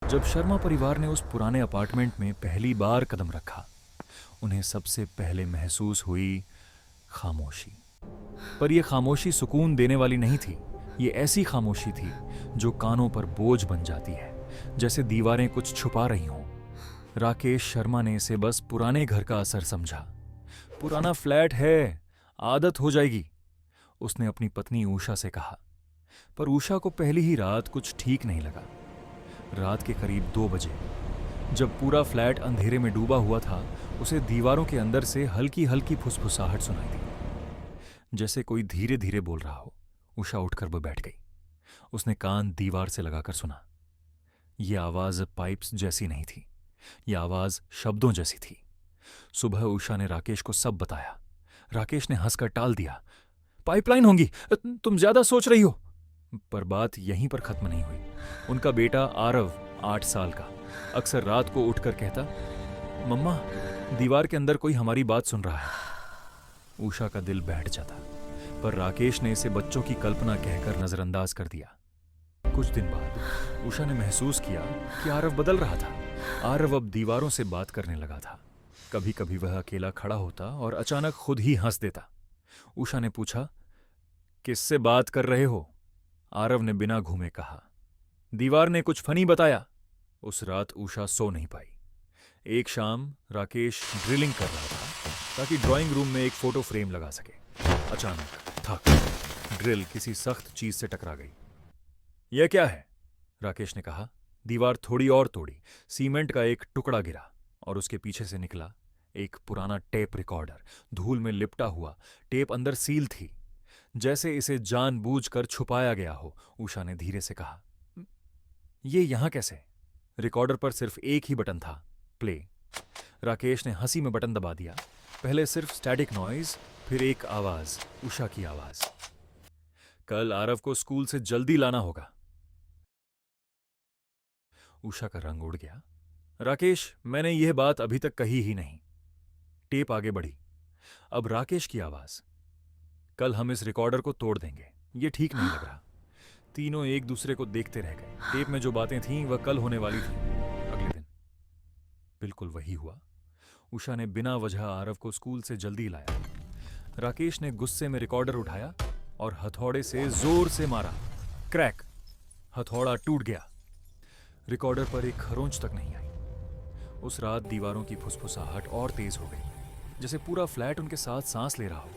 जब शर्मा परिवार ने उस पुराने अपार्टमेंट में पहली बार कदम रखा, उन्हें सबसे पहले महसूस हुई खामोशी। पर यह खामोशी सुकून देने वाली नहीं थी। ये ऐसी खामोशी थी जो कानों पर बोझ बन जाती है, जैसे दीवारें कुछ छुपा रही हों। राकेश शर्मा ने इसे बस पुराने घर का असर समझा। पुराना फ्लैट है, आदत हो जाएगी, उसने अपनी पत्नी उषा से कहा। पर उषा को पहली ही रात कुछ ठीक नहीं लगा। रात के करीब 2 बजे, जब पूरा फ्लैट अंधेरे में डूबा हुआ था, उसे दीवारों के अंदर से हल्की हल्की फुसफुसाहट सुनाई दी, जैसे कोई धीरे धीरे बोल रहा हो। उषा उठकर वो बैठ गई। उसने कान दीवार से लगाकर सुना। यह आवाज पाइप्स जैसी नहीं थी, यह आवाज शब्दों जैसी थी। सुबह उषा ने राकेश को सब बताया। राकेश ने हंसकर टाल दिया। पाइपलाइन होंगी, तुम ज्यादा सोच रही हो। पर बात यहीं पर खत्म नहीं हुई। उनका बेटा आरव, 8 साल का, अक्सर रात को उठकर कहता, मम्मा, दीवार के अंदर कोई हमारी बात सुन रहा है। उषा का दिल बैठ जाता, पर राकेश ने इसे बच्चों की कल्पना कहकर नजरअंदाज कर दिया। कुछ दिन बाद उषा ने महसूस किया कि आरव बदल रहा था। आरव अब दीवारों से बात करने लगा था। कभी कभी वह अकेला खड़ा होता और अचानक खुद ही हंस देता। उषा ने पूछा, किससे बात कर रहे हो? आरव ने बिना घूमे कहा, दीवार ने कुछ फनी बताया। उस रात उषा सो नहीं पाई। एक शाम राकेश ड्रिलिंग कर रहा था ताकि ड्राइंग रूम में एक फोटो फ्रेम लगा सके। अचानक थक ड्रिल किसी सख्त चीज से टकरा गई। यह क्या है? राकेश ने कहा। दीवार थोड़ी और तोड़ी, सीमेंट का एक टुकड़ा गिरा और उसके पीछे से निकला एक पुराना टेप रिकॉर्डर, धूल में लिपटा हुआ। टेप अंदर सील थी, जैसे इसे जानबूझकर छुपाया गया हो। उषा ने धीरे से कहा, ये यहां कैसे? रिकॉर्डर पर सिर्फ एक ही बटन था, प्ले। राकेश ने हंसी में बटन दबा दिया। पहले सिर्फ स्टैटिक नॉइज, फिर एक आवाज, उषा की आवाज। कल आरव को स्कूल से जल्दी लाना होगा। उषा का रंग उड़ गया। राकेश, मैंने यह बात अभी तक कही ही नहीं। टेप आगे बढ़ी। अब राकेश की आवाज, कल हम इस रिकॉर्डर को तोड़ देंगे। ये ठीक नहीं लग रहा। तीनों एक दूसरे को देखते रह गए। टेप में जो बातें थीं वह कल होने वाली थी, अगले दिन। बिल्कुल वही हुआ। उषा ने बिना वजह आरव को स्कूल से जल्दी लाया। राकेश ने गुस्से में रिकॉर्डर उठाया और हथौड़े से जोर से मारा। क्रैक! हथौड़ा टूट गया। रिकॉर्डर पर एक खरोंच तक नहीं आई। उस रात दीवारों की फुसफुसाहट और तेज हो गई, जैसे पूरा फ्लैट उनके साथ सांस ले रहा हो।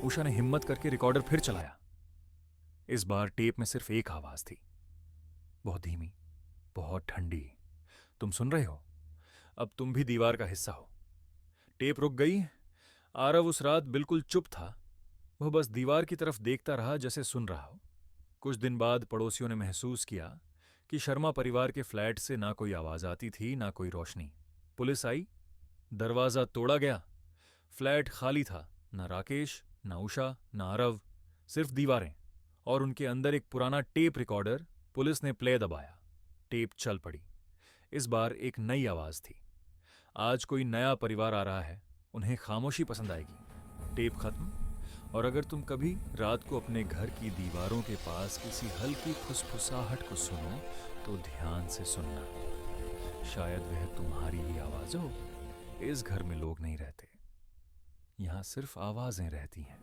उषा ने हिम्मत करके रिकॉर्डर फिर चलाया। इस बार टेप में सिर्फ एक आवाज थी, बहुत धीमी, बहुत ठंडी। तुम सुन रहे हो? अब तुम भी दीवार का हिस्सा हो। टेप रुक गई। आरव उस रात बिल्कुल चुप था। वह बस दीवार की तरफ देखता रहा, जैसे सुन रहा हो। कुछ दिन बाद पड़ोसियों ने महसूस किया कि शर्मा परिवार के फ्लैट से ना कोई आवाज आती थी, ना कोई रोशनी। पुलिस आई, दरवाजा तोड़ा गया। फ्लैट खाली था। ना राकेश, ना उषा, ना आरव, सिर्फ दीवारें और उनके अंदर एक पुराना टेप रिकॉर्डर। पुलिस ने प्ले दबाया। टेप चल पड़ी। इस बार एक नई आवाज थी। आज कोई नया परिवार आ रहा है, उन्हें खामोशी पसंद आएगी। टेप खत्म। और अगर तुम कभी रात को अपने घर की दीवारों के पास किसी हल्की फुसफुसाहट को सुनो, तो ध्यान से सुनना। शायद वह तुम्हारी ही आवाज हो। इस घर में लोग नहीं रहते, यहां सिर्फ आवाजें रहती हैं।